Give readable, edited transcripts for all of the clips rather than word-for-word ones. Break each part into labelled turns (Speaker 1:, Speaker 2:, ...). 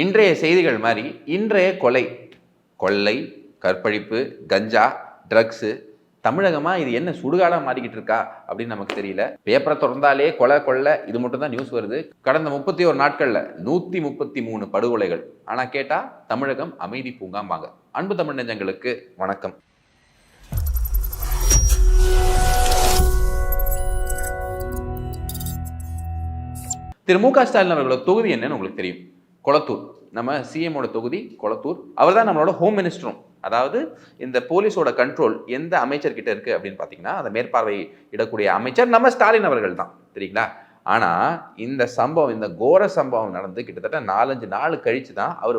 Speaker 1: இன்றைய செய்திகள் மாதிரி இன்றைய கொள்ளை, கற்பழிப்பு, கஞ்சா, ட்ரக்ஸு தமிழகமா இது என்ன சுடுகாடாக மாறிக்கிட்டு இருக்கா அப்படின்னு நமக்கு தெரியல. பேப்பரை திறந்தாலே கொலை இது மட்டும் தான் நியூஸ் வருது. கடந்த 31 நாட்கள்ல 133 படுகொலைகள். ஆனா கேட்டா தமிழகம் அமைதி பூங்காம்பாங்க. அன்பு தமிழ் நெஞ்சங்களுக்கு வணக்கம். திரு மு க ஸ்டாலின் அவர்களோட தொகுதி என்னன்னு உங்களுக்கு தெரியும். கொளத்தூர். நம்ம சிஎமோட தொகுதி கொளத்தூர். அவர் தான் நம்மளோட ஹோம் மினிஸ்டரும். அதாவது இந்த போலீஸோட கண்ட்ரோல் எந்த அமைச்சர் கிட்ட இருக்கு அப்படின்னு பாத்தீங்கன்னா அந்த மேற்பார்வை இடக்கூடிய அமைச்சர் நம்ம ஸ்டாலின் அவர்கள் தான். சரிங்களா? ஆனா இந்த சம்பவம், இந்த கோர சம்பவம் நடந்து கிட்டத்தட்ட 4-5 நாள் கழிச்சு தான் அவர்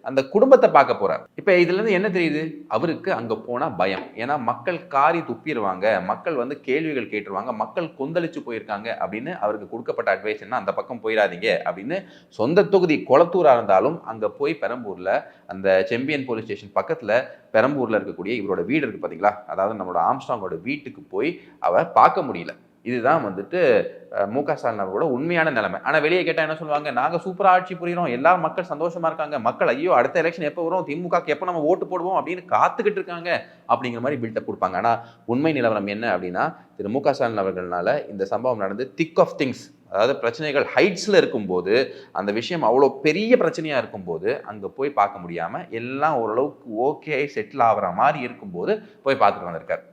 Speaker 1: அந்த குடும்பத்தை பார்க்க போறார். இப்ப இதுல இருந்து என்ன தெரியுது? அவருக்கு அங்க போனா பயம். ஏன்னா மக்கள் காரி துப்பிடுவாங்க, மக்கள் கேள்விகள் கேட்டுருவாங்க, மக்கள் கொந்தளிச்சு போயிருக்காங்க அப்படின்னு அவருக்கு கொடுக்கப்பட்ட அட்வைஸ் என்ன, அந்த பக்கம் போயிடாதீங்க அப்படின்னு. சொந்த தொகுதி கொளத்தூரா இருந்தாலும் அங்க போய் பெரம்பூர்ல அந்த செம்பியன் போலீஸ் ஸ்டேஷன் பக்கத்துல பெரம்பூர்ல இருக்கக்கூடிய இவரோட வீடு இருக்கு பாத்தீங்களா, அதாவது நம்மளோட ஆம்ஸ்ட்ராங்கோட வீட்டுக்கு போய் அவர் பார்க்க முடியல. இதுதான் மு க ஸ்டாலின் அவர்களோட உண்மையான நிலைமை. ஆனா வெளியே கேட்டா என்ன சொல்லுவாங்க, நாங்க சூப்பரா ஆட்சி புரிகிறோம், எல்லாரும் மக்கள் சந்தோஷமா இருக்காங்க, மக்கள் ஐயோ அடுத்த எலெக்ஷன் எப்போ வரும், திமுகக்கு எப்போ நம்ம ஓட்டு போடுவோம் அப்படின்னு காத்துக்கிட்டு இருக்காங்க அப்படிங்கிற மாதிரி பில்டப் கொடுப்பாங்க. ஆனா உண்மை நிலவரம் என்ன அப்படின்னா, திரு மு க ஸ்டாலின் அவர்களால இந்த சம்பவம் நடந்து திக் ஆஃப் திங்ஸ், அதாவது பிரச்சனைகள் ஹைட்ஸ்ல இருக்கும்போது, அந்த விஷயம் அவ்வளோ பெரிய பிரச்சனையா இருக்கும்போது அங்க போய் பார்க்க முடியாம எல்லாம் ஓரளவுக்கு ஓகே செட்டில் ஆகிற மாதிரி இருக்கும்போது போய் பார்த்துட்டு வந்திருக்காரு.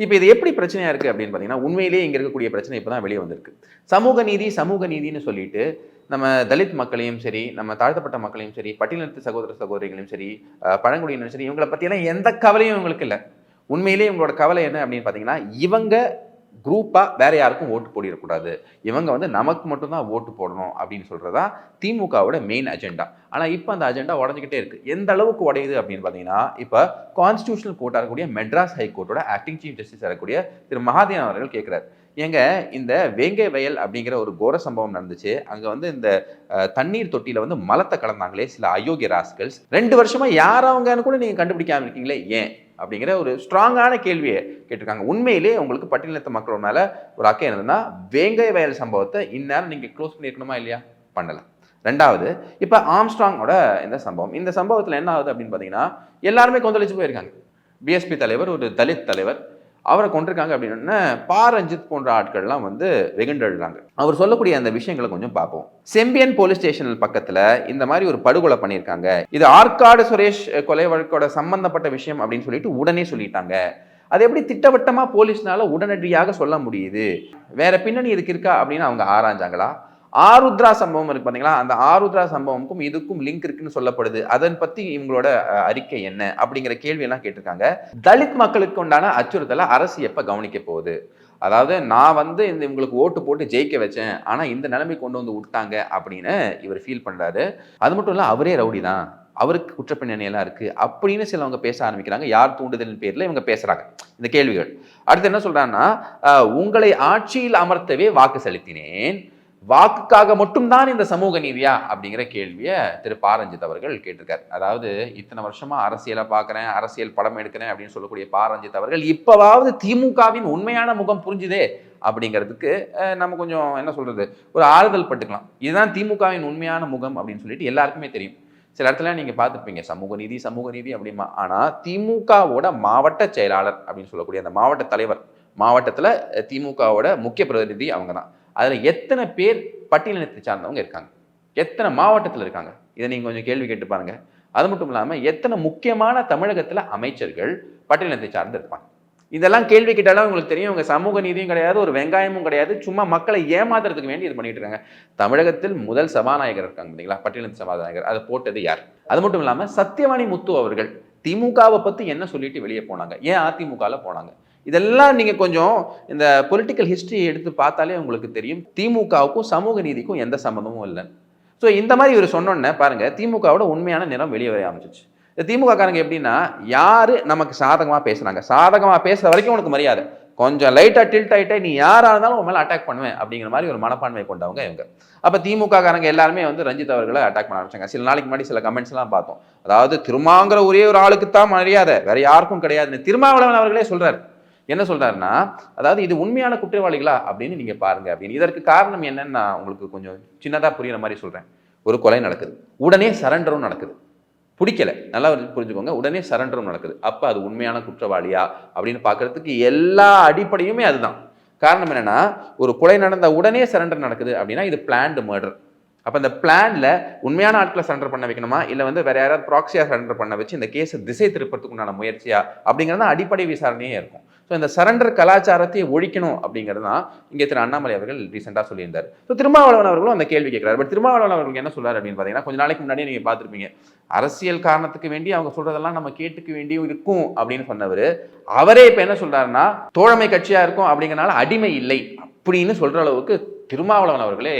Speaker 1: இப்போ இது எப்படி பிரச்சனையா இருக்கு அப்படின்னு பார்த்தீங்கன்னா, உண்மையிலேயே இங்க இருக்கக்கூடிய பிரச்சனை இப்பதான் வெளியே வந்திருக்கு. சமூக நீதினு சொல்லிட்டு நம்ம தலித் மக்களையும் சரி, நம்ம தாழ்த்தப்பட்ட மக்களையும் சரி, பட்டியலினத்து சகோதர சகோதரிகளையும் சரி, பழங்குடியினரும் சரி, இவங்களை பற்றியெல்லாம் எந்த கவலையும் இவங்களுக்கு இல்லை. உண்மையிலேயே இவங்களோட கவலை என்ன அப்படின்னு பார்த்தீங்கன்னா, இவங்க குரூப்பா வேற யாருக்கும் ஓட்டு போடிடக்கூடாது, இவங்க நமக்கு மட்டும்தான் ஓட்டு போடணும் அப்படின்னு சொல்றதா திமுகவோட மெயின் அஜெண்டா. ஆனா இப்ப அந்த அஜெண்டா உடஞ்சிக்கிட்டே இருக்கு. எந்த அளவுக்கு உடையுது அப்படின்னு பாத்தீங்கன்னா, இப்ப கான்ஸ்டிடியூஷனல் கோர்ட்டா இருக்கக்கூடிய மெட்ராஸ் ஹைகோர்ட்டோட ஆக்டிங் சீஃப் ஜஸ்டிஸ் இருக்கக்கூடிய திரு மகாதேவன் அவர்கள் கேட்கிறார், ஏங்க இந்த வேங்கை வயல் அப்படிங்கிற ஒரு கோர சம்பவம் நடந்துச்சு, அங்க இந்த தண்ணீர் தொட்டியில மலத்தை கலந்தாங்களே சில அயோக்கிய ராஸ்கல்ஸ், 2 வருஷமா யார் அவங்கன்னு கூட நீங்க கண்டுபிடிக்காம இருக்கீங்களே ஏன் அப்படிங்கிற ஒரு ஸ்ட்ராங்கான கேள்வியை கேட்டிருக்காங்க. உண்மையிலே உங்களுக்கு பட்டியலினத்து மக்கள் மேல ஒரு அக்கறை என்னதுன்னா, வேங்கை வயல் சம்பவத்தை இந்நேரம் நீங்க க்ளோஸ் பண்ணிருக்கணுமா இல்லையா? பண்ணல. ரெண்டாவது, இப்ப ஆம்ஸ்ட்ராங்கோட இந்த சம்பவத்துல என்ன ஆகுது அப்படின்னு பாத்தீங்கன்னா, எல்லாருமே கொந்தளிச்சு போயிருக்காங்க. பிஎஸ்பி தலைவர், ஒரு தலித் தலைவர், அவரை கொண்டிருக்காங்க அப்படின்னா பா ரஞ்சித் போன்ற ஆட்கள்லாம் வெகுண்டெழுறாங்க. அவர் சொல்லக்கூடிய அந்த விஷயங்களை கொஞ்சம் பார்ப்போம். செம்பியன் போலீஸ் ஸ்டேஷன் பக்கத்துல இந்த மாதிரி ஒரு படுகொலை பண்ணியிருக்காங்க, இது ஆற்காடு சுரேஷ் கொலை வழக்கோட சம்பந்தப்பட்ட விஷயம் அப்படின்னு சொல்லிட்டு உடனே சொல்லிட்டாங்க. அது எப்படி திட்டவட்டமா போலீஸ்னால உடனடியாக சொல்ல முடியுது? வேற பின்னணி இதுக்கு இருக்கா அப்படின்னு அவங்க ஆராய்ஞ்சாங்களா? ஆருத்ரா சம்பவம் இருக்கு பாத்தீங்களா, அந்த ஆருத்ரா சம்பவமுக்கும் இதுக்கும் லிங்க் இருக்குன்னு சொல்லப்படுது, அதன் பத்தி இவங்களோட அறிக்கை என்ன அப்படிங்கிற கேள்வி எல்லாம் கேட்டிருக்காங்க. தலித் மக்களுக்கு உண்டான அச்சுறுத்தலை அரசு எப்ப கவனிக்க போகுது? அதாவது நான் இவங்களுக்கு ஓட்டு போட்டு ஜெயிக்க வச்சேன், ஆனா இந்த நிலைமை கொண்டு விட்டாங்க அப்படின்னு இவர் ஃபீல் பண்றாரு. அது மட்டும் இல்ல, அவரே ரவுடி தான், அவருக்கு குற்றப்பின்னணி எல்லாம் இருக்கு அப்படின்னு சிலவங்க பேச ஆரம்பிக்கிறாங்க. யார் தூண்டுதலின் பேர்ல இவங்க பேசுறாங்க இந்த கேள்விகள். அடுத்து என்ன சொல்றாங்கன்னா, உங்களை ஆட்சியில் அமர்த்தவே வாக்கு செலுத்தினேன், வாக்குக்காக மட்டும்தான் இந்த சமூக நீதியா அப்படிங்கிற கேள்வியை திரு பா ரஞ்சித் அவர்கள் கேட்டிருக்காரு. அதாவது இத்தனை வருஷமா அரசியலை பார்க்குறேன், அரசியல் படம் எடுக்கிறேன் அப்படின்னு சொல்லக்கூடிய பா ரஞ்சித் அவர்கள் இப்பவாவது திமுகவின் உண்மையான முகம் புரிஞ்சுதே அப்படிங்கிறதுக்கு நம்ம கொஞ்சம் என்ன சொல்றது, ஒரு ஆறுதல் பட்டுக்கலாம். இதுதான் திமுகவின் உண்மையான முகம் அப்படின்னு சொல்லிட்டு எல்லாருக்குமே தெரியும். சில இடத்துல நீங்க பார்த்துருப்பீங்க சமூக நீதி அப்படிமா. ஆனா திமுகவோட மாவட்ட செயலாளர் அப்படின்னு சொல்லக்கூடிய அந்த மாவட்ட தலைவர், மாவட்டத்துல திமுகவோட முக்கிய பிரதிநிதி அவங்க தான். அதுல எத்தனை பேர் பட்டியலினத்தை சார்ந்தவங்க இருக்காங்க, எத்தனை மாவட்டத்தில் இருக்காங்க, இதை நீங்க கொஞ்சம் கேள்வி கேட்டு பாருங்க. அது மட்டும் இல்லாம எத்தனை முக்கியமான தமிழகத்துல அமைச்சர்கள் பட்டியலினத்தை சார்ந்து இருப்பாங்க. இதெல்லாம் கேள்வி கேட்டாலும் உங்களுக்கு தெரியும், இவங்க சமூக நீதியும் கிடையாது, ஒரு வெங்காயமும் கிடையாது, சும்மா மக்களை ஏமாத்துறதுக்கு வேண்டி இது பண்ணிட்டு இருக்காங்க. தமிழகத்தில் முதல் சபாநாயகர் இருக்காங்க பார்த்தீங்களா, பட்டியலினத்து சபாநாயகர், அதை போட்டது யார்? அது மட்டும் இல்லாம சத்தியவாணி முத்து அவர்கள் திமுகவை பத்தி என்ன சொல்லிட்டு வெளியே போனாங்க, ஏன் அதிமுகல போனாங்க? இதெல்லாம் நீங்க கொஞ்சம் இந்த பொலிட்டிக்கல் ஹிஸ்டரி எடுத்து பார்த்தாலே உங்களுக்கு தெரியும், திமுகவுக்கும் சமூக நீதிக்கும் எந்த சம்மந்தமும் இல்லை. ஸோ இந்த மாதிரி இவர் சொன்னோன்னே பாருங்க, திமுகவோட உண்மையான நிறம் வெளியே வர ஆரம்பிச்சிச்சு. இந்த திமுக காரங்க எப்படின்னா, யாரு நமக்கு சாதகமா பேசுறாங்க, சாதகமா பேசுற வரைக்கும் உனக்கு மரியாதை, கொஞ்சம் லைட்டா டில்ட் ஆயிட்டே நீ யாரா இருந்தாலும் உன் மேல அட்டாக் பண்ணுவேன் அப்படிங்கிற மாதிரி ஒரு மனப்பான்மை கொண்டவங்க இவங்க. அப்ப திமுக காரங்க எல்லாருமே வந்து ரஞ்சித் அவர்களை அட்டாக் பண்ண ஆரம்பிச்சாங்க. சில நாளைக்கு முன்னாடி சில கமெண்ட்ஸ் எல்லாம் பார்த்தோம். அதாவது திருமாங்கிற ஒரே ஒரு ஆளுக்கு தான் மரியாதை, வேற யாருக்கும் கிடையாதுன்னு திருமாவளவன் அவர்களே சொல்றாரு. என்ன சொல்றாருன்னா, அதாவது இது உண்மையான குற்றவாளிகளா அப்படின்னு நீங்க பாருங்க அப்படின்னு. இதற்கு காரணம் என்னன்னு நான் உங்களுக்கு கொஞ்சம் சின்னதா புரியுற மாதிரி சொல்றேன். ஒரு கொலை நடக்குது, உடனே சரண்டரும் நடக்குது, பிடிக்கல, நல்லா புரிஞ்சுக்கோங்க, உடனே சரண்டரும் நடக்குது. அப்ப அது உண்மையான குற்றவாளியா அப்படின்னு பாக்குறதுக்கு எல்லா அடிப்படையுமே அதுதான். காரணம் என்னன்னா, ஒரு கொலை நடந்த உடனே சரண்டர் நடக்குது அப்படின்னா இது பிளான்டு மர்டர். அப்ப இந்த பிளான்ல உண்மையான ஆட்களை சரண்டர் பண்ண வைக்கணுமா, இல்ல வந்து வேற யாராவது ப்ராக்சியா சரண்டர் பண்ண வச்சு இந்த கேஸை திசை திருப்பறதுக்கு உண்டான முயற்சியா அப்படிங்கிறது அடிப்படை விசாரணையே இருக்கும். ஸோ இந்த சரண்டர் கலாச்சாரத்தை ஒழிக்கணும் அப்படிங்கிறது தான் இங்கே திரு அண்ணாமலை அவர்கள் ரீசெண்டாக சொல்லியிருந்தார். ஸோ திருமாவளவன் அவர்களும் அந்த கேள்வி கேட்கிறார். பட் திருமாவளவன் அவர்கள் என்ன சொல்றாரு அப்படின்னு பார்த்தீங்கன்னா, கொஞ்ச நாளைக்கு முன்னாடியே நீங்க பார்த்துருப்பீங்க, அரசியல் காரணத்துக்கு வேண்டி அவங்க சொல்றதெல்லாம் நம்ம கேட்டுக்க வேண்டியும் இருக்கும் அப்படின்னு சொன்னவர், அவரே இப்போ என்ன சொல்றாருன்னா, தோழமை கட்சியா இருக்கும் அப்படிங்கிறனால அடிமை இல்லை அப்படின்னு சொல்ற அளவுக்கு திருமாவளவன் அவர்களே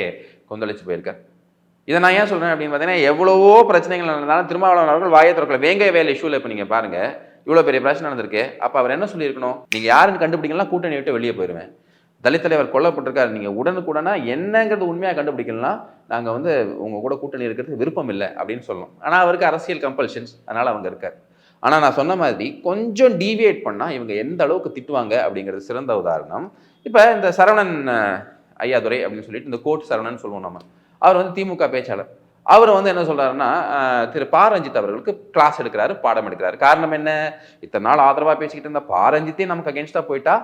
Speaker 1: கொந்தளிச்சு போயிருக்கார். இதை நான் ஏன் சொல்றேன் அப்படின்னு பார்த்தீங்கன்னா, எவ்வளவோ பிரச்சனைகள் நடந்தாலும் திருமாவளவன் அவர்கள் வாயை திறக்கல. வேங்கை வேலை இஷ்யூல இப்போ நீங்க பாருங்க, இவ்வளோ பெரிய பிரச்சனை நடந்திருக்கு. அப்போ அவர் என்ன சொல்லியிருக்கணும், நீங்கள் யாருன்னு கண்டுபிடிக்கலாம், கூட்டணி விட்டு வெளியே போயிடுவேன், தலித் தலைவர் கொல்லப்பட்டிருக்காரு, நீங்கள் உடனுக்குடனா என்னங்கிறது உண்மையாக கண்டுபிடிக்கலாம், நாங்கள் வந்து உங்கள் கூட கூட்டணி இருக்கிறதுக்கு விருப்பம் இல்லை அப்படின்னு சொல்லணும். ஆனால் அவருக்கு அரசியல் கம்பல்ஷன்ஸ், அதனால் அவங்க இருக்கார். ஆனால் நான் சொன்ன மாதிரி கொஞ்சம் டீவியேட் பண்ணால் இவங்க எந்த அளவுக்கு திட்டுவாங்க அப்படிங்கிறது சிறந்த உதாரணம். இப்போ இந்த சரவணன் ஐயாதுரை அப்படின்னு சொல்லிட்டு, இந்த கோட் சரவணன் சொல்லுவோம் நம்ம, அவர் வந்து திமுக பேச்சாளர். அவர் வந்து என்ன சொல்றாருன்னா, திரு ப. ரஞ்சித் அவர்களுக்கு கிளாஸ் எடுக்கிறாரு, பாடம் எடுக்கிறாரு. காரணம் என்ன, இத்தனை நாள் ஆதரவா பேசிக்கிட்டு இருந்த ப. ரஞ்சித்தே நமக்கு அகேன்ஸ்டா போயிட்டா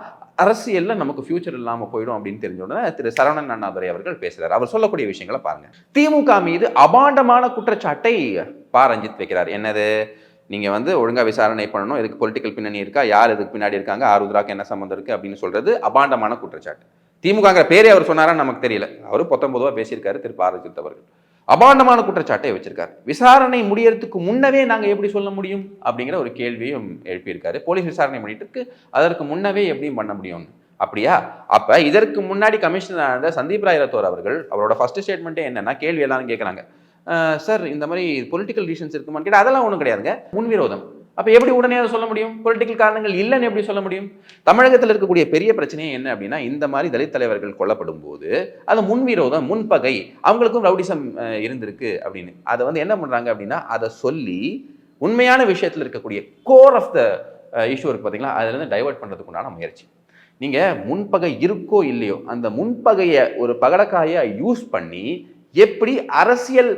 Speaker 1: அரசியல்ல நமக்கு ஃபியூச்சர் இல்லாம போயிடும் அப்படின்னு தெரிஞ்ச உடனே திரு சரவணன் அண்ணாதுரை அவர்கள் பேசுறாரு. அவர் சொல்லக்கூடிய விஷயங்களை பாருங்க. திமுக மீது அபாண்டமான குற்றச்சாட்டை ப. ரஞ்சித் வைக்கிறார். என்னது, நீங்க வந்து ஒழுங்கா விசாரணை பண்ணணும், இதுக்கு பொலிட்டிக்கல் பின்னணி இருக்கா, யார் இதுக்கு பின்னாடி இருக்காங்க, ஆருத்ராக்கு என்ன சம்பந்தம் இருக்கு அப்படின்னு சொல்றது அபாண்டமான குற்றச்சாட்டு. திமுகங்கிற பேரே அவர் சொன்னாரான்னு நமக்கு தெரியல, அவரு 19 பேசியிருக்காரு திரு ப. ரஞ்சித் அவர்கள். அபாண்டமான குற்றச்சாட்டை வச்சிருக்காரு. விசாரணை முடியறதுக்கு முன்னவே நாங்க எப்படி சொல்ல முடியும் அப்படிங்கிற ஒரு கேள்வியும் எழுப்பியிருக்காரு. போலீஸ் விசாரணை பண்ணிட்டு அதற்கு முன்னவே எப்படியும் பண்ண முடியும் அப்படியா? அப்ப இதற்கு முன்னாடி கமிஷனர் ஆன சந்தீப் ராய் ரத்தோர் அவர்கள் அவரோட ஃபர்ஸ்ட் ஸ்டேட்மெண்ட்டே என்னன்னா, கேள்வி எல்லாரும் கேட்கறாங்க, சார் இந்த மாதிரி பொலிட்டிக்கல் ரீசன்ஸ் இருக்குமான்னு கேட்டா அதெல்லாம் ஒன்றும் கிடையாதுங்க, முன்விரோதம். அப்ப எப்படி உடனே அதை சொல்ல முடியும், பொலிட்டிக்கல் காரணங்கள் இல்லைன்னு எப்படி சொல்ல முடியும்? தமிழகத்தில் இருக்கக்கூடிய பெரிய பிரச்சனையே என்ன அப்படின்னா, இந்த மாதிரி தலித் தலைவர்கள் கொல்லப்படும் போது அது முன்விரோதம், முன்பகை, அவங்களுக்கும் ரவுடிசம் இருந்திருக்கு அப்படின்னு அதை வந்து என்ன பண்றாங்க அப்படின்னா, அதை சொல்லி உண்மையான விஷயத்தில் இருக்கக்கூடிய கோர் ஆஃப் த இஷ்யூ இருக்கு பார்த்தீங்களா, அதுல இருந்து டைவர்ட் பண்றதுக்கு உண்டான முயற்சி. நீங்க முன்பகை இருக்கோ இல்லையோ, அந்த முன்பகையை ஒரு பகடக்காயை யூஸ் பண்ணி எப்படி அரசியல்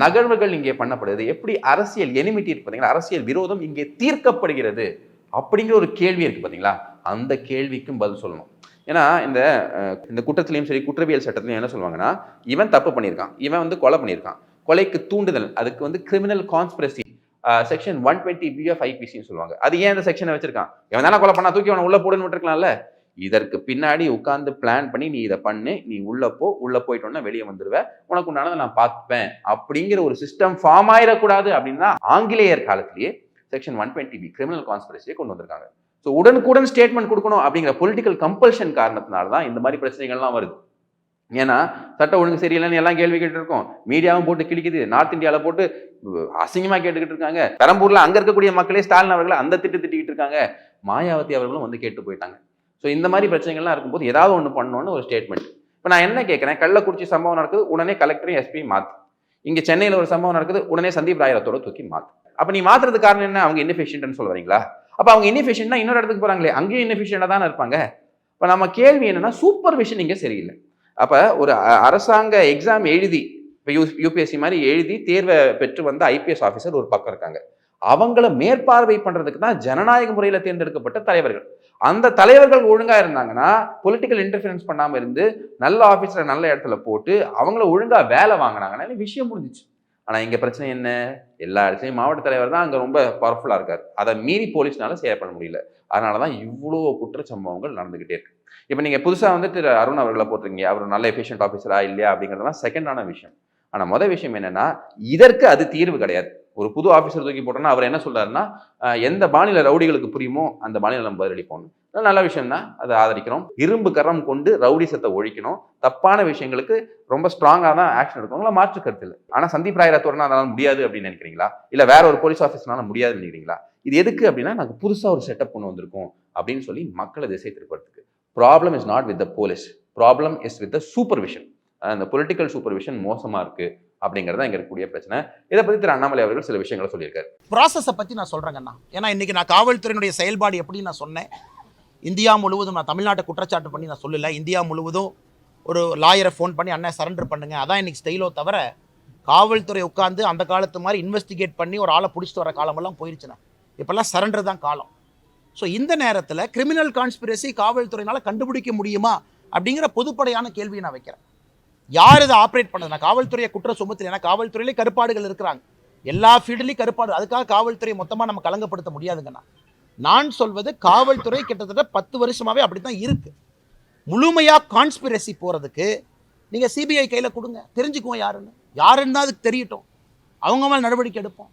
Speaker 1: நகர்வுகள் இங்கே பண்ணப்படுது, எப்படி அரசியல் எனிமிட்டி இருக்கு பார்த்தீங்களா, அரசியல் விரோதம் இங்கே தீர்க்கப்படுகிறது அப்படிங்கிற ஒரு கேள்வி இருக்கு பார்த்தீங்களா, அந்த கேள்விக்கும் பதில் சொல்லணும். ஏன்னா இந்த குற்றத்திலையும் சரி, குற்றவியல் சட்டத்திலையும் என்ன சொல்லுவாங்கன்னா, இவன் தப்பு பண்ணியிருக்கான், இவன் வந்து கொலை பண்ணியிருக்கான், கொலைக்கு தூண்டுதல், அதுக்கு வந்து criminal conspiracy section 120B of IPCன்னு சொல்லுவாங்க. அது ஏன் இந்த செக்ஷனை வச்சிருக்கான், இவன் தானே கொலை பண்ணா, தூக்கி அவனை உள்ள போடுன்னு விட்டுருக்கலாம்ல. இதற்கு பின்னாடி உட்கார்ந்து பிளான் பண்ணி நீ இதை பண்ணு, நீ உள்ள போயிட்டோன்னா வெளியே வந்துடுவ, உனக்கு உண்டானதை நான் பார்த்துப்பேன் அப்படிங்கிற ஒரு சிஸ்டம் ஃபார்ம் ஆயிடக்கூடாது அப்படின்னு ஆங்கிலேயர் காலத்திலேயே செக்ஷன் 120B கிரிமினல் கான்ஸ்பிரசியை கொண்டு வந்திருக்காங்க. ஸோ உடனுக்குடன் ஸ்டேட்மெண்ட் கொடுக்கணும் அப்படிங்கிற பொலிட்டிக்கல் கம்பல்ஷன் காரணத்தினால தான் இந்த மாதிரி பிரச்சனைகள்லாம் வருது. ஏன்னா சட்ட ஒழுங்கு சரியில்லைன்னு எல்லாம் கேள்வி கேட்டு இருக்கோம், மீடியாவும் போட்டு கிழிக்குது, நார்த் இந்தியாவில் போட்டு அசிங்கமா கேட்டுக்கிட்டு இருக்காங்க, பெரம்பூர்ல அங்க இருக்கக்கூடிய மக்களே ஸ்டாலின் அவர்களை அந்த திட்டிக்கிட்டு இருக்காங்க, மாயாவதி அவர்களும் வந்து கேட்டு போயிட்டாங்க. ஸோ இந்த மாதிரி பிரச்சனைகள்லாம் இருக்கும்போது ஏதாவது ஒன்று பண்ணணும்னு ஒரு ஸ்டேட்மெண்ட். இப்போ நான் என்ன கேட்குறேன், கள்ளக்குறிச்சி சம்பவம் நடக்குது, உடனே கலெக்டரையும் எஸ்பி மாத்து. இங்கே சென்னையில் ஒரு சம்பவம் நடக்குது, உடனே சந்தீப் ராய் ரத்தோட தூக்கி மாத்து. அப்போ நீ மாத்துறது காரணம் என்ன, அவங்க இன்எஃபிஷியன்ட்னு சொல்ல வரீங்களா? அப்போ அவங்க இன்எஃபிஷியன்ட்னா இன்னொரு இடத்துக்கு போறாங்களே, அங்கேயும் இன்எஃபிஷியன்டாக தானே இருப்பாங்க. இப்போ நம்ம கேள்வி என்னன்னா, சூப்பர்விஷன் இங்கே சரியில்லை. அப்போ ஒரு அரசாங்க எக்ஸாம் எழுதி, இப்போ யூபிஎஸ்சி மாதிரி எழுதி தேர்வை பெற்று வந்த ஐபிஎஸ் ஆஃபீஸர் ஒரு பக்கம் இருக்காங்க, அவங்கள மேற்பார்வை பண்றதுக்கு தான் ஜனநாயக முறையில் தேர்ந்தெடுக்கப்பட்ட தலைவர்கள். அந்த தலைவர்கள் ஒழுங்கா இருந்தாங்கன்னா, பொலிட்டிக்கல் இன்டர்ஃபியரன்ஸ் பண்ணாம இருந்து நல்ல ஆபீஸ்ல நல்ல இடத்துல போட்டு அவங்கள ஒழுங்கா வேலை வாங்கினாங்கன்னா விஷயம் முடிஞ்சிச்சு. ஆனா இங்க பிரச்சனை என்ன, எல்லா இடத்துலையும் மாவட்ட தலைவர் தான் அங்க ரொம்ப பவர்ஃபுல்லா இருக்காரு, அதை மீறி போலீஸ்னால செயல் பண்ண முடியல. அதனாலதான் இவ்வளவு குற்றச்சம்பவங்கள் நடந்துகிட்டே இருக்கு. இப்ப நீங்க புதுசா வந்துட்டு அருண் அவர்களை போட்டிருக்கீங்க, அவர் நல்ல எஃபிஷியன்ட் ஆஃபீஸரா இல்லையா அப்படிங்கிறதுலாம் செகண்டான விஷயம். ஆனா முதல் விஷயம் என்னன்னா, இதற்கு அது தீர்வு கிடையாது. ஒரு புது ஆஃபீஸர் தூக்கி போட்டோம்னா அவர் என்ன சொல்றாருன்னா, எந்த மாநில ரவுடிகளுக்கு புரியுமோ அந்த மாநிலம் நம்ம பதிலளிப்போம். நல்ல விஷயம் தான், அதை ஆதரிக்கிறோம். இரும்பு கரம் கொண்டு ரவுடிசத்தை ஒழிக்கணும். தப்பான விஷயங்களுக்கு ரொம்ப ஸ்ட்ராங்கா தான் ஆக்ஷன் எடுக்கணும், மாற்று கருத்து இல்லை. ஆனா சந்தீப் ராய் ரத்தோர்னா அதனால முடியாது அப்படின்னு நினைக்கிறீங்களா? இல்ல வேற ஒரு போலீஸ் ஆஃபீஸர்னால முடியாதுன்னு நினைக்கிறீங்களா? இது எதுக்கு அப்படின்னா, நாங்கள் புதுசா ஒரு செட்டப் கொண்டு வந்திருக்கோம் அப்படின்னு சொல்லி மக்களை திசை திருப்பறதுக்கு. Problem is not with the police, problem is with the supervision. அந்த பொலிட்டிக்கல் சூப்பர்விஷன் மோசமா இருக்கு அப்படிங்கிறத இங்க இருக்கக்கூடிய பிரச்சனை. இதை பத்தி திரு அண்ணாமலை அவர்கள் சில விஷயங்களை சொல்லியிருக்காரு.
Speaker 2: ப்ராசஸை பத்தி நான் சொல்றேங்கண்ணா. ஏன்னா இன்னைக்கு நான் காவல்துறையினுடைய செயல்பாடு எப்படி நான் சொன்னேன். இந்தியா முழுவதும், நான் தமிழ்நாட்டை குற்றச்சாட்டு பண்ணி நான் சொல்லல, இந்தியா முழுவதும் ஒரு லாயரை ஃபோன் பண்ணி அண்ணன் சரண்டர் பண்ணுங்க, அதான் இன்னைக்கு ஸ்டைலோ தவிர காவல்துறை உட்காந்து அந்த காலத்து மாதிரி இன்வெஸ்டிகேட் பண்ணி ஒரு ஆளை பிடிச்சிட்டு வர காலமெல்லாம் போயிருச்சுண்ணா. இப்போல்லாம் சரண்டர் தான் காலம். ஸோ இந்த நேரத்தில் கிரிமினல் கான்ஸ்பிரசி காவல்துறையினால் கண்டுபிடிக்க முடியுமா அப்படிங்கிற பொதுப்படையான கேள்வியை நான் வைக்கிறேன். யார் இதை ஆப்ரேட் பண்ணது? நான் காவல்துறையை குற்றம் சுமத்தில், ஏன்னா காவல்துறையிலே கருப்பாடுகள் இருக்கிறாங்க, எல்லா ஃபீல்ட்லேயும் கருப்பாடு. அதுக்காக காவல்துறையை மொத்தமாக நம்ம கலங்கப்படுத்த முடியாதுங்கண்ணா. நான் சொல்வது காவல்துறை கிட்டத்தட்ட 10 வருஷமாகவே அப்படி தான் இருக்குது. முழுமையாக கான்ஸ்பிரசி போகிறதுக்கு நீங்கள் சிபிஐ கையில் கொடுங்க, தெரிஞ்சுக்குவோம் யாருன்னு அதுக்கு தெரியட்டும், அவங்க மேலே நடவடிக்கை எடுப்போம்.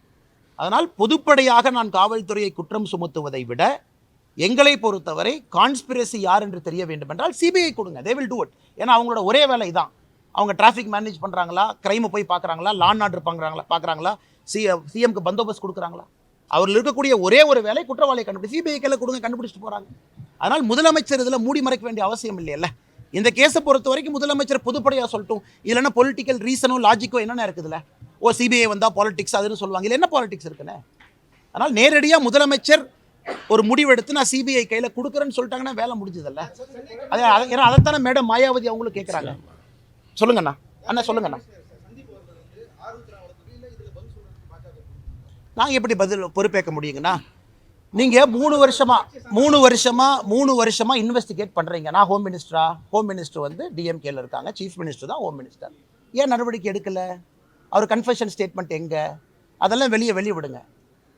Speaker 2: அதனால் பொதுப்படையாக நான் காவல்துறையை குற்றம் சுமத்துவதை விட எங்களை பொறுத்தவரை கான்ஸ்பிரசி யார் என்று தெரிய வேண்டும் என்றால் சிபிஐ கொடுங்க, தே வில் டூ இட். ஏன்னா அவங்களோட ஒரே வேலை இதான். அவங்க டிராஃபிக் மேனேஜ் பண்ணுறாங்களா, கிரைமை போய் பார்க்குறாங்களா, லான் ஆர்டர் பார்க்குறாங்களா, சிஎம்க்கு பந்தோபஸ்து கொடுக்குறாங்களா? அவர்கள் இருக்கக்கூடிய ஒரே ஒரு வேலை குற்றவாளியை கண்டுபிடி, சிபிஐ கையில் கொடுங்க, கண்டுபிடிச்சிட்டு போகிறாங்க. அதனால் முதலமைச்சர் இதில் மூடி மறைக்க வேண்டிய அவசியம் இல்லைல்ல. இந்த கேஸை பொறுத்த வரைக்கும் முதலமைச்சர் பொதுப்படையாக சொல்லட்டும். இல்லைன்னா பொலிட்டிக்கல் ரீசனோ லாஜிக்கோ என்னென்ன இருக்குதுல்ல, சிபிஐ வந்தால் பாலிடிக்ஸ் அதுன்னு சொல்லுவாங்க. இல்லை என்ன பாலிடிக்ஸ் இருக்குன்னு? அதனால் நேரடியாக முதலமைச்சர் ஒரு முடிவெடுத்து நான் சிபிஐ கையில் கொடுக்குறேன்னு சொல்லிட்டாங்கன்னா வேலை முடிஞ்சதில்ல. ஏன்னா அதைத்தானே மேடம் மாயாவதி அவங்களும் கேட்குறாங்க. சொல்லுங்கண்ணா, அண்ணா சொல்லுங்கண்ணா. நாங்கள் எப்படி பதில் பொறுப்பேற்க முடியுங்கண்ணா? நீங்கள் 3 வருஷமா இன்வெஸ்டிகேட் பண்ணுறீங்க. நான் ஹோம் மினிஸ்டர் வந்து டிஎம்கேல இருக்காங்க, சீஃப் மினிஸ்டர் தான் ஹோம் மினிஸ்டர். ஏன் நடவடிக்கை எடுக்கலை? அவர் கன்ஃபெஷன் ஸ்டேட்மெண்ட் எங்கே? அதெல்லாம் வெளியே விடுங்க.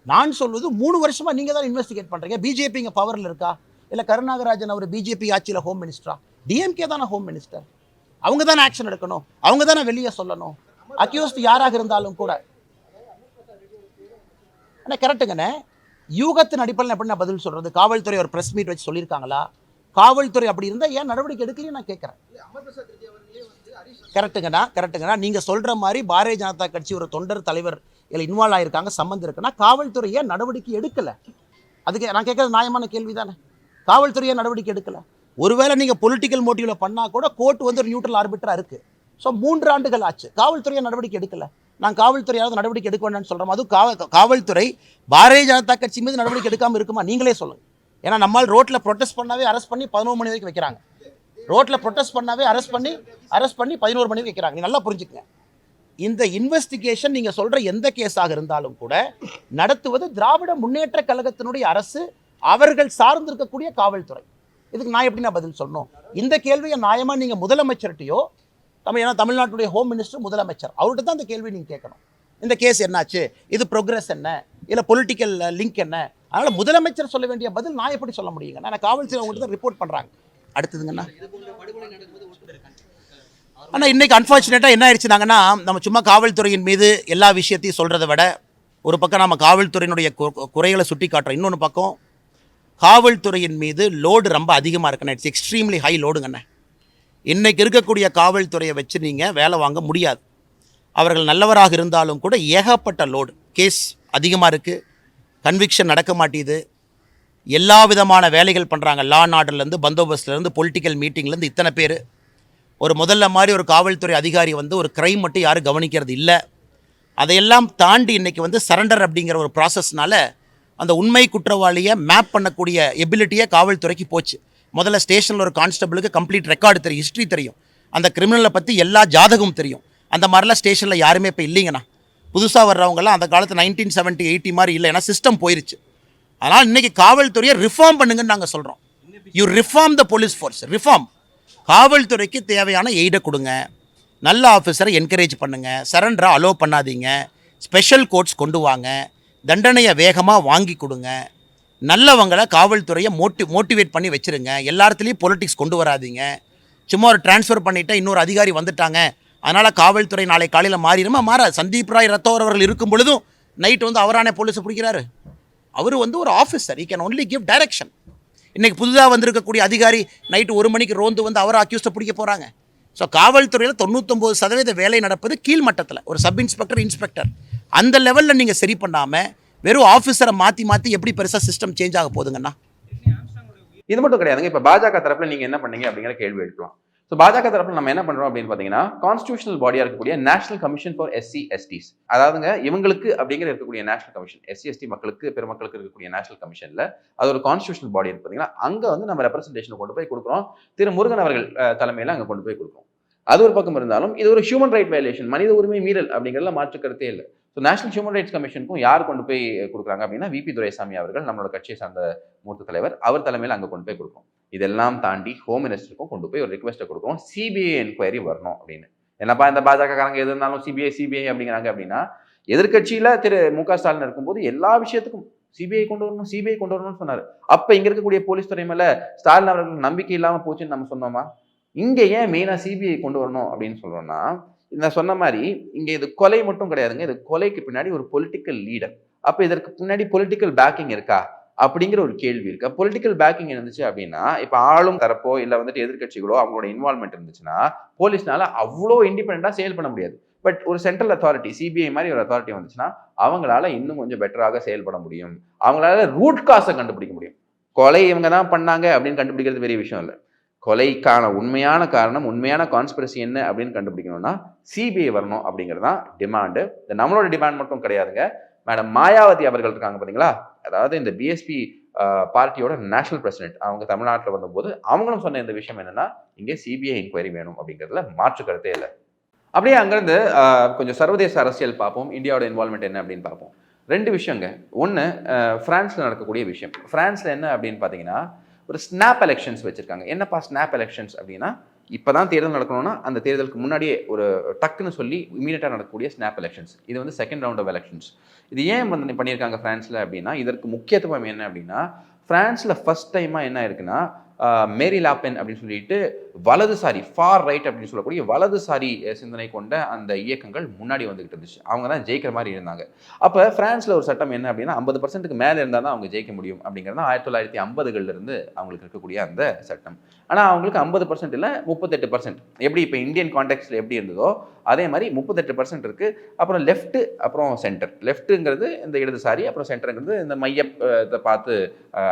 Speaker 2: நான் சொல்வது 3 வருஷமாக நீங்கள் தான் இன்வெஸ்டிகேட் பண்ணுறீங்க. பிஜேபி இங்கே பவரில் இருக்கா? இல்லை கருணாகராஜன் அவர் பிஜேபி ஆட்சியில் ஹோம் மினிஸ்டரா? டிஎம்கே தானே ஹோம் மினிஸ்டர். அவங்க தானே ஆக்ஷன் எடுக்கணும், அவங்க தானே வெளியே சொல்லணும். அக்யூஸ்ட் யாராக இருந்தாலும் கூட. ஆனால் கரெக்டுங்கண்ணே, யூகத்தின் அடிப்படையில் எப்படி நான் பதில் சொல்கிறது? காவல்துறை ஒரு ப்ரெஸ் மீட் வச்சு சொல்லியிருக்காங்களா? காவல்துறை அப்படி இருந்தால் ஏன் நடவடிக்கை எடுக்கலையும் நான் கேட்குறேன். கரெக்டுங்கண்ணா. நீங்கள் சொல்கிற மாதிரி பாரதிய ஜனதா கட்சி ஒரு தொண்டர் தலைவர் இதில் இன்வால்வ் ஆகியிருக்காங்க, சம்மந்தம் இருக்குன்னா காவல்துறையை நடவடிக்கை எடுக்கலை. அதுக்கு நான் கேட்குறது நியாயமான கேள்வி தானே. காவல்துறையை நடவடிக்கை எடுக்கலை. ஒருவேளை நீங்கள் பொலிட்டிக்கல் மோட்டிவில் பண்ணால் கூட கோர்ட் வந்து ஒரு நியூட்ரல் ஆர்பிட்டராக இருக்குது. ஸோ 3 ஆண்டுகள் ஆச்சு, காவல்துறையை நடவடிக்கை எடுக்கலை. நான் காவல்துறையாவது நடவடிக்கை எடுக்க வேண்டாம்னு சொல்கிறோம். அதுவும் காவல்துறை பாரதிய ஜனதா கட்சி மீது நடவடிக்கை எடுக்காமல் இருக்குமா? நீங்களே சொல்லுங்கள். ஏன்னா நம்மால் ரோட்டில் ப்ரொட்டஸ்ட் பண்ணாவே அரெஸ்ட் பண்ணி 11 மணி வரைக்கும் வைக்கிறாங்க. ரோட்டில் ப்ரொட்டஸ்ட் பண்ணாவே அரெஸ்ட் பண்ணி 11 மணி வைக்கிறாங்க. நீ நல்லா புரிஞ்சுக்கங்க. இந்த இன்வெஸ்டிகேஷன் நீங்கள் சொல்கிற எந்த கேஸாக இருந்தாலும் கூட நடத்துவது திராவிட முன்னேற்ற கழகத்தினுடைய அரசு, அவர்கள் சார்ந்திருக்கக்கூடிய காவல்துறை. இதுக்கு நான் எப்படி பதில் சொல்லணும்? இந்த கேள்வியை நியாயமாக நீங்கள் முதலமைச்சர்கிட்டையோ, ஏன்னா தமிழ்நாட்டுடைய ஹோம் மினிஸ்டர் முதலமைச்சர், அவர்கிட்ட தான் இந்த கேள்வி நீங்கள் கேட்கணும். இந்த கேஸ் என்னாச்சு, இது ப்ரோக்ரஸ் என்ன, இல்லை பொலிட்டிக்கல் லிங்க் என்ன? அதனால் முதலமைச்சர் சொல்ல வேண்டிய பதில் நான் எப்படி சொல்ல முடியுங்க? நான் காவல்துறை அவங்கள்ட்ட தான் ரிப்போர்ட் பண்ணுறாங்க. அடுத்ததுங்கண்ணா, ஆனால் இன்றைக்கி அன்ஃபார்ச்சுனேட்டாக என்ன ஆயிடுச்சுனாங்கன்னா, நம்ம சும்மா காவல்துறையின் மீது எல்லா விஷயத்தையும் சொல்கிறத விட ஒரு பக்கம் நம்ம காவல்துறையினுடைய குறைகளை சுட்டி காட்டுறோம், இன்னொன்று பக்கம் காவல்துறையின் மீது லோடு ரொம்ப அதிகமாக இருக்குண்ணே. இட்ஸ் எக்ஸ்ட்ரீம்லி ஹை லோடுங்கண்ணே. இன்றைக்கி இருக்கக்கூடிய காவல்துறையை வச்சு நீங்கள் வேலை வாங்க முடியாது. அவர்கள் நல்லவராக இருந்தாலும் கூட ஏகப்பட்ட லோடு, கேஸ் அதிகமாக இருக்குது, கன்விக்ஷன் நடக்க மாட்டேது, எல்லா விதமான வேலைகள் பண்ணுறாங்க. லா அண்ட் ஆர்டர்லேருந்து, பந்தோபஸ்ட்லேருந்து, பொலிட்டிக்கல் மீட்டிங்லேருந்து இத்தனை பேர். ஒரு முதல்ல மாதிரி ஒரு காவல்துறை அதிகாரி வந்து ஒரு க்ரைம் மட்டும் யாரும் கவனிக்கிறது இல்லை. அதையெல்லாம் தாண்டி இன்றைக்கி வந்து சரண்டர் அப்படிங்கிற ஒரு ப்ராசஸ்னால அந்த உண்மை குற்றவாளியை மேப் பண்ணக்கூடிய எபிலிட்டியே காவல்துறைக்கு போச்சு. முதல்ல ஸ்டேஷனில் ஒரு கான்ஸ்டபிளுக்கு கம்ப்ளீட் ரெக்கார்டு தெரியும், ஹிஸ்ட்ரி தெரியும், அந்த கிரிமினலை பற்றி எல்லா ஜாதகமும் தெரியும். அந்த மாதிரிலாம் ஸ்டேஷனில் யாருமே இப்போ இல்லைங்கண்ணா. புதுசாக வர்றவங்கலாம் அந்த காலத்து 1970, 80 மாதிரி இல்லை, ஏன்னா சிஸ்டம் போயிருச்சு. அதனால் இன்றைக்கி காவல்துறையை ரிஃபார்ம் பண்ணுங்கன்னு நாங்கள் சொல்கிறோம். You reform the police force, reform. காவல்துறைக்கு தேவையான எய்டை கொடுங்க, நல்ல ஆஃபீஸரை என்கரேஜ் பண்ணுங்கள், சரண்டரை அலோவ் பண்ணாதீங்க, ஸ்பெஷல் கோர்ட்ஸ் கொண்டு வாங்க, தண்டனையை வேகமாக வாங்கி கொடுங்க, நல்லவங்களை காவல்துறையை மோட்டிவேட் பண்ணி வச்சுருங்க, எல்லாத்துலேயும் பொலிட்டிக்ஸ் கொண்டு வராதிங்க. சும்மா ஒரு டிரான்ஸ்ஃபர் பண்ணிவிட்டு இன்னொரு அதிகாரி வந்துட்டாங்க அதனால் காவல்துறை நாளை காலையில் மாறிடுமா? மாறாது. சந்தீப் ராய் ரத்தோர் அவர்கள் இருக்கும் பொழுதும் நைட்டு வந்து அவரானே போலீஸை பிடிக்கிறாரு? அவர் வந்து ஒரு officer, E can only give direction. இன்றைக்கி புதுதாக வந்திருக்கக்கூடிய அதிகாரி நைட்டு 1 மணிக்கு ரோந்து வந்து அவரை அக்யூஸ்டை பிடிக்க போகிறாங்க. ஸோ காவல்துறையில் 99% வேலை நடப்பது கீழ்மட்டத்தில், ஒரு சப் இன்ஸ்பெக்டர், இன்ஸ்பெக்டர். அந்த லெவலில் நீங்கள் சரி பண்ணாமல் வெறும் ஆஃபீஸரை மாற்றி எப்படி பெருசாக சிஸ்டம் சேஞ்ச் ஆக போகுதுங்கண்ணா?
Speaker 1: இது மட்டும் கிடையாதுங்க. இப்போ பாஜக தரப்புல நீங்க என்ன பண்ணீங்க அப்படிங்கிற கேள்வி எழுப்பலாம். ஸோ பாஜக தரப்புல நம்ம என்ன பண்றோம் அப்படின்னு பாத்தீங்கன்னா, கான்ஸ்டிடியூஷனல் பாடியா இருக்கக்கூடிய national commission for SC STs, அதாவதுங்க இவங்களுக்கு அப்படிங்கிற இருக்கக்கூடிய நேஷனல் கமிஷன், எஸ்சி எஸ்டி மக்களுக்கு, பெருமக்களுக்கு இருக்கக்கூடிய நேஷனல் கமிஷன்ல அது ஒரு கான்ஸ்டிடியூஷனல் பாடி இருக்கு பாத்தீங்கன்னா, அங்க வந்து நம்ம ரெப்ரஸன்டேஷன் கொண்டு போய் கொடுக்குறோம். திரு முருகன் அவர்கள் தலைமையில அங்க கொண்டு போய் கொடுக்குறோம். அது ஒரு பக்கம் இருந்தாலும் இது ஒரு ஹியூமன் ரைட் வயலேஷன், மனித உரிமை மீறல் அப்படிங்கிறதுல மாற்று கருத்தே இல்லை. ஸோ நேஷனல் ஹியூமன் ரைட்ஸ் கமிஷனுக்கும் யார் கொண்டு போய் கொடுக்குறாங்க அப்படின்னா, விபி துரைசாமி அவர்கள், நம்மளோட கட்சியை சார்ந்த மூத்த தலைவர், அவர் தலைமையில் அங்கே கொண்டு போய் கொடுக்கும். இதெல்லாம் தாண்டி ஹோம் மினிஸ்டருக்கும் கொண்டு போய் ஒரு ரிக்வெஸ்ட்டை கொடுக்குறோம், சிபிஐ என்கொயரி வரணும் அப்படின்னு. என்னப்பா இந்த பாஜகக்காரங்க எது இருந்தாலும் சிபிஐ அப்படிங்கிறாங்க அப்படின்னா, எதிர்கட்சியில திரு மு.க. ஸ்டாலின் இருக்கும்போது எல்லா விஷயத்துக்கும் சிபிஐ கொண்டு வரணும்னு சொன்னார். அப்ப இங்க இருக்கக்கூடிய போலீஸ் துறை மேல ஸ்டாலின் அவர்களுக்கு நம்பிக்கை இல்லாம போச்சுன்னு நம்ம சொன்னோமா? இங்க ஏன் மெயினா சிபிஐ கொண்டு வரணும் அப்படின்னு சொல்றோம்னா, நான் சொன்ன மாதிரி இங்க இது கொலை மட்டும் கிடையாதுங்க. இது கொலைக்கு பின்னாடி ஒரு பொலிட்டிக்கல் லீடர். அப்ப இதற்கு பின்னாடி பொலிட்டிக்கல் பேக்கிங் இருக்கா அப்படிங்கிற ஒரு கேள்வி இருக்கு. பொலிட்டிக்கல் பேக்கிங் இருந்துச்சு அப்படின்னா, இப்ப ஆளும் தரப்போ இல்ல வந்துட்டு எதிர்கட்சிகளோ அவங்களோட இன்வால்மெண்ட் இருந்துச்சுன்னா, போலீஸ்னால அவ்வளோ இண்டிபெண்டா செயல் பண்ண முடியாது. பட் ஒரு சென்ட்ரல் அத்தாரிட்டி, சிபிஐ மாதிரி ஒரு அத்தாரிட்டி வந்துச்சுன்னா, அவங்களால இன்னும் கொஞ்சம் பெட்டராக செயல்பட முடியும். அவங்களால ரூட் காஸை கண்டுபிடிக்க முடியும். கொலை இவங்க தான் பண்ணாங்க அப்படின்னு கண்டுபிடிக்கிறது பெரிய விஷயம் இல்லை. கொலைக்கான உண்மையான காரணம், உண்மையான கான்ஸ்பிரசி என்ன அப்படின்னு கண்டுபிடிக்கணும்னா சிபிஐ வரணும் அப்படிங்கிறது தான் டிமாண்டு. இது நம்மளோட டிமாண்ட் மட்டும் கிடையாதுங்க. மேடம் மாயாவதி அவர்கள் இருக்காங்க பார்த்தீங்களா, அதாவது இந்த பிஎஸ்பி பார்ட்டியோட நேஷனல் பிரசிடென்ட், அவங்க தமிழ்நாட்டில் வந்தபோது அவங்களும் சொன்ன இந்த விஷயம் என்னன்னா, இங்கே சிபிஐ என்கொயரி வேணும் அப்படிங்கிறதுல மாற்று கருத்தே இல்லை. அப்படியே அங்கேருந்து கொஞ்சம் சர்வதேச அரசியல் பார்ப்போம், இந்தியாவோட இன்வால்மெண்ட் என்ன அப்படின்னு பார்ப்போம். 2 விஷயங்க. ஒன்று, ஃப்ரான்ஸில் நடக்கக்கூடிய விஷயம். ஃப்ரான்ஸில் என்ன அப்படின்னு பார்த்தீங்கன்னா, ஒரு ஸ்னாப் எலெக்ஷன்ஸ் வச்சிருக்காங்க. என்னப்பா ஸ்னாப் எலெக்ஷன்ஸ் அப்படின்னா, இப்போதான் தேர்தல் நடக்கணும்னா அந்த தேர்தலுக்கு முன்னாடியே ஒரு டக்குன்னு சொல்லி இமீடியட்டாக நடக்கக்கூடிய ஸ்னாப் எலெக்ஷன்ஸ். இது வந்து செகண்ட் ரவுண்ட் ஆஃப் எலெக்ஷன்ஸ். இது ஏன் வந்து பண்ணியிருக்காங்க ஃப்ரான்ஸில் அப்படின்னா, இதற்கு முக்கியத்துவம் என்ன அப்படின்னா, ஃப்ரான்ஸில் ஃபர்ஸ்ட் டைமாக என்ன இருக்குன்னா, மேரி லாபென் அப்படின்னு சொல்லிட்டு வலதுசாரி, ஃபார் ரைட் அப்படின்னு சொல்லக்கூடிய வலதுசாரி சிந்தனை கொண்ட அந்த இயக்கங்கள் முன்னாடி வந்துகிட்டு இருந்துச்சு. அவங்க தான் ஜெயிக்கிற மாதிரி இருந்தாங்க. அப்போ ஃப்ரான்ஸில் ஒரு சட்டம் என்ன அப்படின்னா, 50%க்கு மேலே இருந்தால் தான் அவங்க ஜெயிக்க முடியும் அப்படிங்கிறது 1950களிலிருந்து அவங்களுக்கு இருக்கக்கூடிய அந்த சட்டம். ஆனால் அவங்களுக்கு 50% இல்லை, 38%. எப்படி இப்போ இந்தியன் கான்டெக்ஸ்டில் எப்படி இருந்ததோ அதே மாதிரி 38% இருக்குது. அப்புறம் லெஃப்ட், அப்புறம் சென்டர். லெஃப்ட்டுங்கிறது இந்த இடதுசாரி, அப்புறம் சென்டருங்கிறது இந்த மையத்தை பார்த்து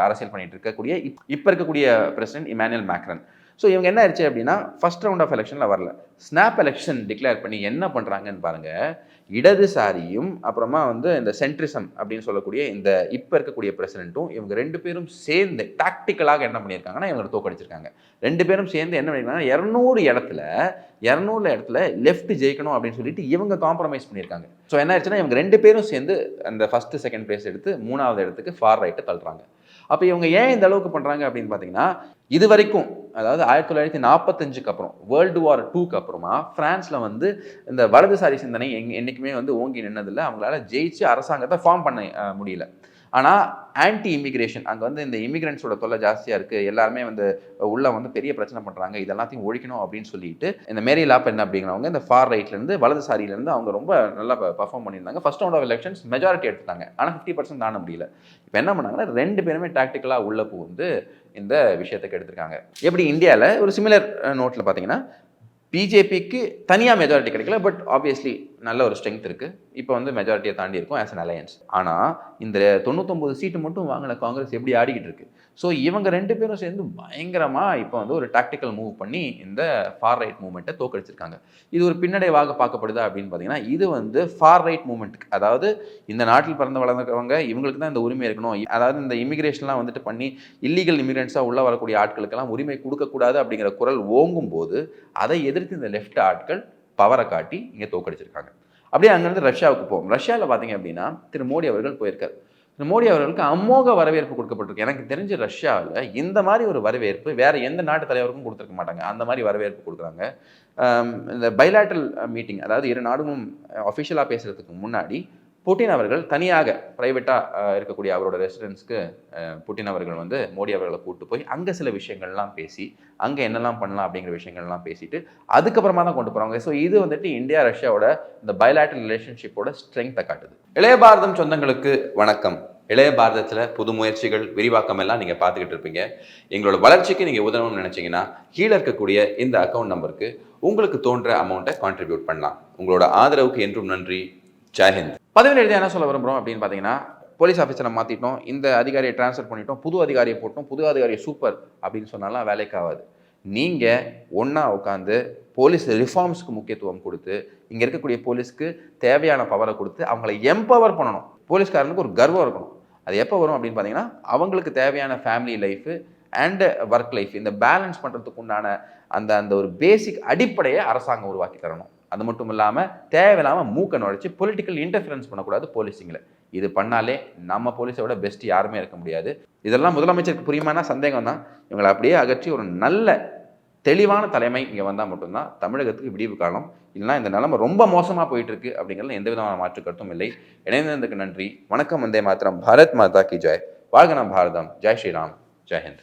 Speaker 1: அரசியல் பண்ணிட்டு இருக்கக்கூடிய இப்போ இருக்கக்கூடிய பிரசிடென்ட் இமானுவேல் மேக்ரன். ஸோ இவங்க என்ன ஆயிடுச்சு அப்படின்னா, ஃபர்ஸ்ட் ரவுண்ட் ஆஃப் எலெக்ஷனில் வரல, ஸ்னாப் எலெக்ஷன் டிக்ளேர் பண்ணி என்ன பண்ணுறாங்கன்னு பாருங்கள். இடதுசாரியும் அப்புறமா வந்து இந்த சென்ட்ரிசம் அப்படின்னு சொல்லக்கூடிய இந்த இப்போ இருக்கக்கூடிய பிரசிடென்ட்டும் இவங்க 2 பேரும் சேர்ந்து டாக்டிக்கலாக என்ன பண்ணியிருக்காங்கன்னா, இவங்களை தோக்கடிச்சிருக்காங்க. 2 பேரும் சேர்ந்து என்ன பண்ணியிருக்காங்கன்னா, 200 இடத்துல லெஃப்ட் ஜெயிக்கணும் அப்படின்னு சொல்லிட்டு இவங்க காம்ப்ரமைஸ் பண்ணியிருக்காங்க. ஸோ என்ன ஆயிடுச்சுன்னா, இவங்க 2 பேரும் சேர்ந்து அந்த ஃபர்ஸ்ட் செகண்ட் பிளேஸ் எடுத்து 3வது இடத்துக்கு ஃபார் ரைட்டை தள்ளுறாங்க. அப்போ இவங்க ஏன் இந்த அளவுக்கு பண்ணுறாங்க அப்படின்னு பார்த்தீங்கன்னா, இது வரைக்கும் அதாவது 1945க்கு அப்புறம், வேர்ல்டு வார் 2க்கு அப்புறமா ஃப்ரான்ஸில் வந்து இந்த வலதுசாரி சிந்தனை என்றைக்குமே வந்து ஓங்கி நின்னதில்லை. அவங்களால ஜெயிச்சு அரசாங்கத்தை ஃபார்ம் பண்ண முடியல. ஆனால் ஆன்டி இமிகிரேஷன், அங்கே வந்து இந்த இமிகிரண்ட்ஸோட தொல்லை ஜாஸ்தியாக இருக்குது, எல்லாருமே வந்து உள்ள வந்து பெரிய பிரச்சனை பண்ணுறாங்க, இதெல்லாத்தையும் ஒழிக்கணும் அப்படின்னு சொல்லிட்டு இந்த மேரி லாபென் அப்படிங்கிறவங்க இந்த ஃபார் ரைட்லேருந்து வலதுசாரியிலேருந்து அவங்க ரொம்ப நல்லா பர்ஃபார்ம் பண்ணியிருந்தாங்க. First round of elections majority எடுத்துட்டாங்க. ஆனால் 50% தாண்ட முடியல. இப்போ என்ன பண்ணாங்கன்னா, 2 பேருமே டாக்டிக்கலாக உள்ள புகுந்து இந்த விஷயத்துக்கு எடுத்திருக்காங்க. எப்படி இந்தியாவில் ஒரு சிமிலர் நோட்டில் பார்த்தீங்கன்னா, பிஜேபிக்கு தனியாக மெஜாரிட்டி கிடைக்கல, பட் ஆப்வியஸ்லி நல்ல ஒரு ஸ்ட்ரென்த் இருக்குது. இப்போ வந்து மெஜாரிட்டியை தாண்டி இருக்கும் ஆஸ் அன் அலையன்ஸ். ஆனால் இந்த 99 சீட்டு மட்டும் வாங்கின காங்கிரஸ் எப்படி ஆடிக்கிட்டு இருக்கு. ஸோ இவங்க 2 பேரும் சேர்ந்து பயங்கரமாக இப்போ வந்து ஒரு டாக்டிக்கல் மூவ் பண்ணி இந்த ஃபார் ரைட் மூவ்மெண்ட்டை தோக்கடிச்சிருக்காங்க. இது ஒரு பின்னடைவாக பார்க்கப்படுதா அப்படின்னு பார்த்தீங்கன்னா, இது வந்து ஃபார் ரைட் மூவ்மெண்ட்டுக்கு, அதாவது இந்த நாட்டில் பிறந்து வளர்ந்துக்கிறவங்க இவங்களுக்கு தான் இந்த உரிமை இருக்கணும், அதாவது இந்த இமிகிரேஷன்லாம் வந்துட்டு பண்ணி இல்லீகல் இமிகிரண்ட்ஸாக உள்ள வரக்கூடிய ஆட்களுக்கெல்லாம் உரிமை கொடுக்கக்கூடாது அப்படிங்கிற குரல் ஓங்கும் போது அதை எதிர்த்து இந்த லெஃப்ட் ஆட்கள் பவரை காட்டி இங்கே தோக்கடிச்சிருக்காங்க. அப்படியே அங்கேருந்து ரஷ்யாவுக்கு போகும். ரஷ்யாவில் பார்த்தீங்க அப்படின்னா, திரு மோடி அவர்கள் போயிருக்காரு. திரு மோடி அவர்களுக்கு அமோக வரவேற்பு கொடுக்கப்பட்டிருக்கு. எனக்கு தெரிஞ்ச ரஷ்யாவில் இந்த மாதிரி ஒரு வரவேற்பு வேற எந்த நாட்டு தலைவருக்கும் கொடுத்துருக்க மாட்டாங்க. அந்த மாதிரி வரவேற்பு கொடுக்குறாங்க. இந்த பைலாட்ரல் மீட்டிங், அதாவது 2 நாடுகளும் அஃபிஷியலாக பேசுறதுக்கு முன்னாடி புட்டின் அவர்கள் தனியாக பிரைவேட்டாக இருக்கக்கூடிய அவரோட ரெசிடென்ஸ்க்கு புட்டின் அவர்கள் வந்து மோடி அவர்களை கூப்பிட்டு போய் அங்கே சில விஷயங்கள்லாம் பேசி அங்கே என்னெல்லாம் பண்ணலாம் அப்படிங்கிற விஷயங்கள்லாம் பேசிட்டு அதுக்கப்புறமா தான் கொண்டு போகிறாங்க. ஸோ இது வந்துட்டு இந்தியா ரஷ்யாவோட இந்த பைலாட்டரல் ரிலேஷன்ஷிப்போட ஸ்ட்ரெங்த்தை காட்டுது. இளைய பாரதம் சொந்தங்களுக்கு வணக்கம். இளைய பாரதத்தில் புது முயற்சிகள் விரிவாக்கம் எல்லாம் நீங்கள் பார்த்துக்கிட்டு இருப்பீங்க. எங்களோட வளர்ச்சிக்கு நீங்கள் உதவணும்னு நினச்சிங்கன்னா கீழே இருக்கக்கூடிய இந்த அக்கௌண்ட் நம்பருக்கு உங்களுக்கு தோன்ற அமௌண்ட்டை கான்ட்ரிபியூட் பண்ணலாம். உங்களோட ஆதரவுக்கு என்றும் நன்றி. ஜெய்ஹிந்த். பதவியில் எழுதி என்ன சொல்ல விரும்புகிறோம் அப்படின்னு பார்த்தீங்கன்னா, போலீஸ் ஆஃபீஸரை மாற்றிட்டோம், இந்த அதிகாரியை ட்ரான்ஸ்ஃபர் பண்ணிட்டோம், புது அதிகாரியை போட்டோம், புது அதிகாரியை சூப்பர் அப்படின்னு சொன்னாலாம் வேலைக்கு ஆகாது. நீங்கள் ஒன்றா உட்காந்து போலீஸ் ரிஃபார்ம்ஸ்க்கு முக்கியத்துவம் கொடுத்து இங்கே இருக்கக்கூடிய போலீஸ்க்கு தேவையான பவரை கொடுத்து அவங்களை எம்பவர் பண்ணணும். போலீஸ்காரனுக்கு ஒரு கர்வம் இருக்கணும். அது எப்போ வரும் அப்படின்னு பார்த்தீங்கன்னா, அவங்களுக்கு தேவையான family life and work life இந்த பேலன்ஸ் பண்ணுறதுக்கு உண்டான அந்த ஒரு பேசிக் அடிப்படையை அரசாங்கம் உருவாக்கி தரணும். அது மட்டும் இல்லாமல் தேவையில்லாமல் மூக்க நுழைச்சி பொலிட்டிக்கல் இன்டர்ஃபரன்ஸ் பண்ணக்கூடாது போலீஸிங்கில். இது பண்ணாலே நம்ம போலீஸை விட பெஸ்ட் யாருமே இருக்க முடியாது. இதெல்லாம் முதலமைச்சருக்கு புரியுமான சந்தேகம் தான். இவங்களை அப்படியே அகற்றி ஒரு நல்ல தெளிவான தலைமை இங்கே வந்தால் மட்டும்தான் தமிழகத்துக்கு விடிவு காலம். இல்லைனா இந்த நிலைமை ரொம்ப மோசமாக போயிட்டு இருக்கு அப்படிங்கிறதுல எந்த விதமான மாற்று கருத்தும் இல்லை. இணைந்ததுக்கு நன்றி. வணக்கம். வந்தே மாத்திரம். பாரத் மாதா கி ஜெய். வாழ்க நம் பாரதம். ஜெய் ஸ்ரீராம். ஜெய்ஹிந்த்.